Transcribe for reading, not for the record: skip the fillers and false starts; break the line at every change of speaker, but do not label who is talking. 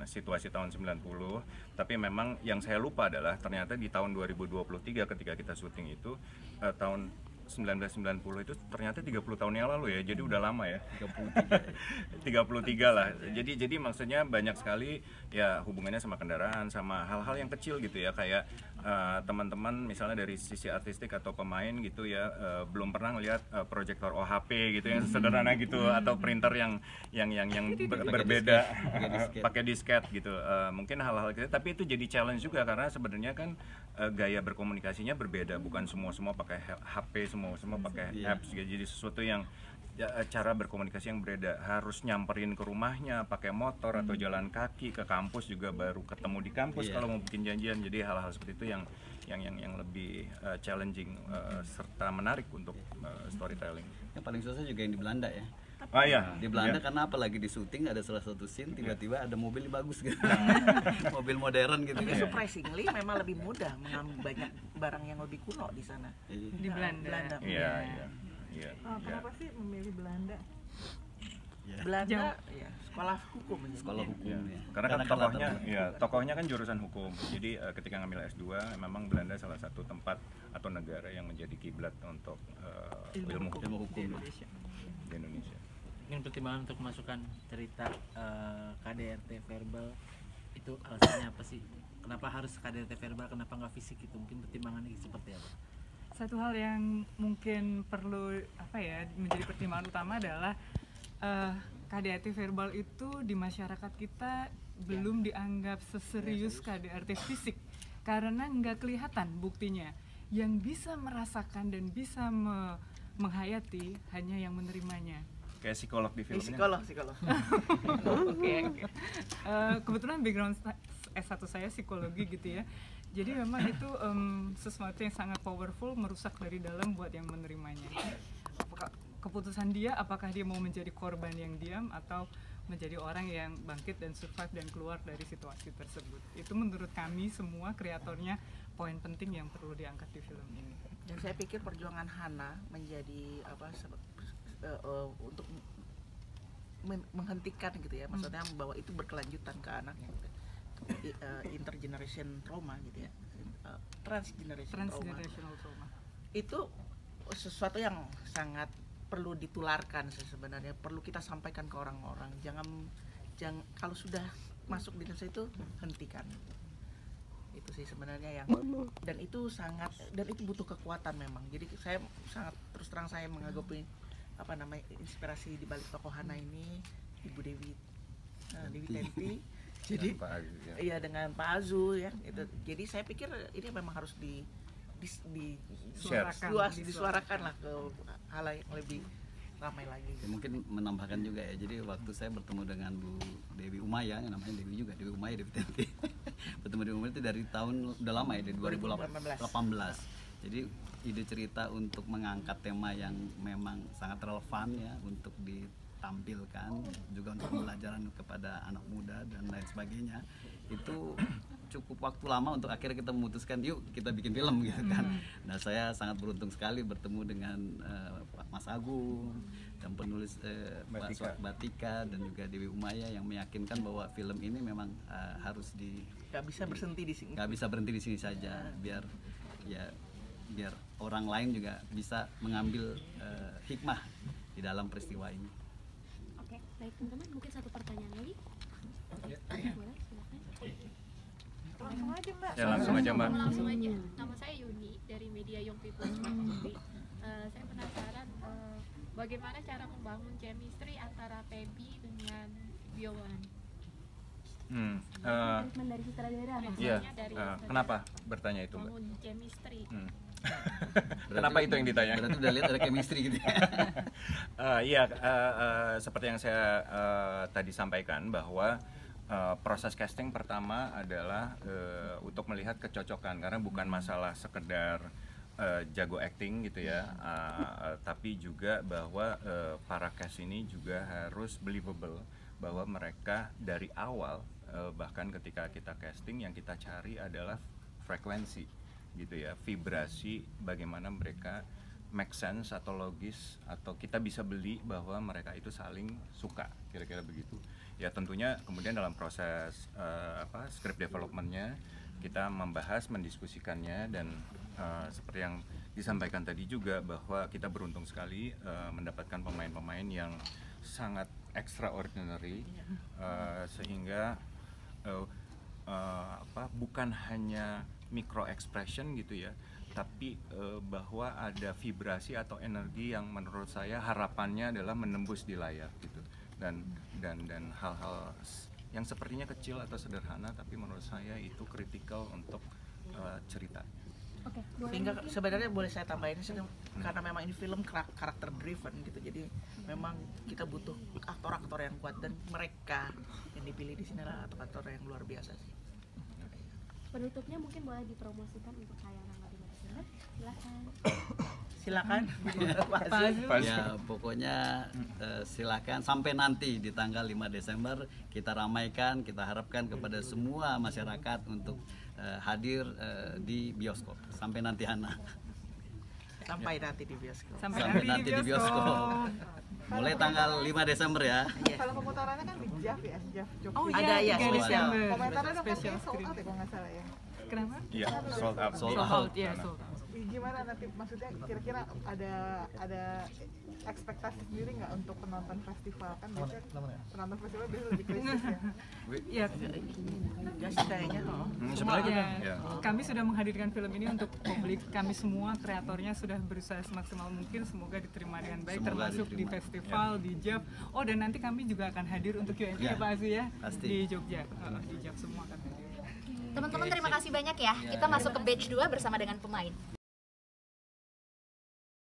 situasi tahun 90. Tapi memang yang saya lupa adalah ternyata di tahun 2023 ketika kita syuting itu tahun 1990 itu ternyata 30 tahun yang lalu ya, jadi udah lama ya. 33 lah. Jadi maksudnya banyak sekali ya hubungannya sama kendaraan, sama hal-hal yang kecil gitu ya, kayak teman-teman misalnya dari sisi artistik atau pemain gitu ya, belum pernah ngeliat proyektor OHP gitu yang sederhana gitu, atau printer yang berbeda pakai disket gitu. Mungkin hal-hal gitu, tapi itu jadi challenge juga karena sebenarnya kan gaya berkomunikasinya berbeda, bukan semua pakai HP, semua pakai apps gitu. Jadi sesuatu yang cara berkomunikasi yang berbeda, harus nyamperin ke rumahnya pakai motor atau jalan kaki, ke kampus juga baru ketemu di kampus kalau mau bikin janjian. Jadi hal-hal seperti itu yang lebih challenging serta menarik untuk storytelling.
Yang paling susah juga yang di Belanda ya.
Oh iya,
di Belanda karena apalagi di syuting ada salah satu scene tiba-tiba ada mobil bagus gitu. Mobil modern gitu kan.
Surprisingly memang lebih mudah mengambil banyak barang yang lebih kuno di sana.
Di Belanda.
Iya.
Kenapa sih memilih Belanda?
Belanda ya, sekolah hukum.
Sekolah hukum ya.
Karena kan tokohnya kan jurusan hukum. Jadi ketika ngambil S2 memang Belanda salah satu tempat atau negara yang menjadi kiblat untuk ilmu hukum
di
Indonesia.
Mungkin pertimbangan untuk memasukkan cerita KDRT verbal itu alasannya apa sih? Kenapa harus KDRT verbal, kenapa nggak fisik itu? Mungkin pertimbangannya seperti apa?
Satu hal yang mungkin perlu menjadi pertimbangan utama adalah KDRT verbal itu di masyarakat kita belum dianggap seserius KDRT fisik karena nggak kelihatan buktinya. Yang bisa merasakan dan bisa menghayati hanya yang menerimanya.
Kayak psikolog di filmnya.
Psikolog.
Oke. Kebetulan background S1 saya psikologi gitu ya. Jadi memang itu sesuatu yang sangat powerful, merusak dari dalam buat yang menerimanya. Keputusan dia apakah dia mau menjadi korban yang diam atau menjadi orang yang bangkit dan survive dan keluar dari situasi tersebut. Itu menurut kami semua kreatornya poin penting yang perlu diangkat di film ini.
Dan saya pikir perjuangan Hana menjadi untuk menghentikan gitu ya, maksudnya bahwa itu berkelanjutan ke anaknya, intergeneration trauma gitu ya, transgenerational trauma. Itu sesuatu yang sangat perlu ditularkan sebenarnya, perlu kita sampaikan ke orang-orang. Jangan kalau sudah masuk di Indonesia itu hentikan. Itu sih sebenarnya yang, dan itu butuh kekuatan memang. Jadi saya sangat terus terang saya mengagumi inspirasi di balik tokoh Hana ini, Ibu Dewi Tenti. Jadi iya dengan Pak Azu ya. Jadi saya pikir ini memang harus disuarakan lah ke hal yang lebih ramai lagi.
Ya, mungkin menambahkan juga ya. Jadi waktu saya bertemu dengan Bu Dewi Umaya, yang namanya Dewi juga, Dewi Umaya, Dewi Tenti. Bertemu Dewi Umaya itu dari tahun udah lama ya, dari 2018. Jadi ide cerita untuk mengangkat tema yang memang sangat relevan ya untuk ditampilkan, juga untuk pembelajaran kepada anak muda dan lain sebagainya, itu cukup waktu lama untuk akhirnya kita memutuskan yuk kita bikin film gitu kan. Nah saya sangat beruntung sekali bertemu dengan Pak Mas Agung dan penulis Batika dan juga Dewi Umaya yang meyakinkan bahwa film ini memang harus
nggak bisa berhenti di sini.
Nggak bisa berhenti di sini saja, biar orang lain juga bisa mengambil hikmah di dalam peristiwa ini.
Oke, baik teman-teman, mungkin satu pertanyaan lagi. Boleh, silakan.
Langsung aja Mbak.
Ya langsung aja Mbak.
Langsung aja. Nama saya Yuni dari media Young People TV. Saya penasaran bagaimana cara membangun chemistry antara Feby dengan Biowan.
Dari sutradara.
Iya. Kenapa bertanya itu Mbak?
Bangun chemistry.
Kenapa itu yang ditanya?
Berarti udah lihat ada chemistry gitu.
Seperti yang saya tadi sampaikan bahwa proses casting pertama adalah untuk melihat kecocokan, karena bukan masalah sekedar jago acting gitu ya, tapi juga bahwa para cast ini juga harus believable, bahwa mereka dari awal bahkan ketika kita casting yang kita cari adalah frekuensi gitu ya, vibrasi, bagaimana mereka make sense atau logis atau kita bisa beli bahwa mereka itu saling suka, kira-kira begitu. Ya tentunya kemudian dalam proses script developmentnya kita membahas, mendiskusikannya, dan seperti yang disampaikan tadi juga bahwa kita beruntung sekali mendapatkan pemain-pemain yang sangat extraordinary, sehingga bukan hanya micro expression gitu ya, tapi bahwa ada vibrasi atau energi yang menurut saya harapannya adalah menembus di layar gitu, dan hal-hal yang sepertinya kecil atau sederhana tapi menurut saya itu kritikal untuk ceritanya.
Oke, boleh
Sehingga
mungkin-
sebenarnya boleh saya tambahin sih, karena memang ini film karakter driven gitu, jadi memang kita butuh aktor-aktor yang kuat, dan mereka yang dipilih di sini adalah aktor-aktor yang luar biasa sih.
penutupnya mungkin boleh dipromosikan untuk tayangan 5 Desember. Silakan.
Silakan. Pak
Pak
Azul.
Azul.
Ya, pokoknya silakan sampai nanti di tanggal 5 Desember kita ramaikan, kita harapkan kepada semua masyarakat untuk hadir di bioskop. Sampai nanti Hana.
Sampai nanti di bioskop.
Sampai
Nanti di bioskop. Mulai tanggal 5 Desember ya.
Iya.
Kalau pemutarannya kan di JAV ya, JAV Jogja.
Oh
Ada,
iya,
ya,
3
spesial.
Desember.
Komentarnya dong kan
Special
kayaknya sold
screen.
out ya kalau nggak salah ya.
Kenapa?
Iya, sold out.
Sold
Sold
out.
out, ya sold out.
Gimana nanti, maksudnya kira-kira ada ekspektasi sendiri nggak untuk penonton festival, kan biasanya penonton festival biasanya lebih kritis ya.
Ya,
Enggak sih kayaknya.
Sebenarnya
ya,
ya.
kami sudah menghadirkan film ini untuk publik. Kami semua kreatornya sudah berusaha semaksimal mungkin, semoga diterima dengan baik,
Semoga
termasuk di
diterima.
festival, di JAV. Oh, dan nanti kami juga akan hadir untuk Q&A
Ya,
ya Pak Azu ya,
pasti.
di Jogja. Di JAV semua akan hadir.
Teman-teman terima kasih banyak ya. Kita masuk ke batch 2 bersama dengan pemain.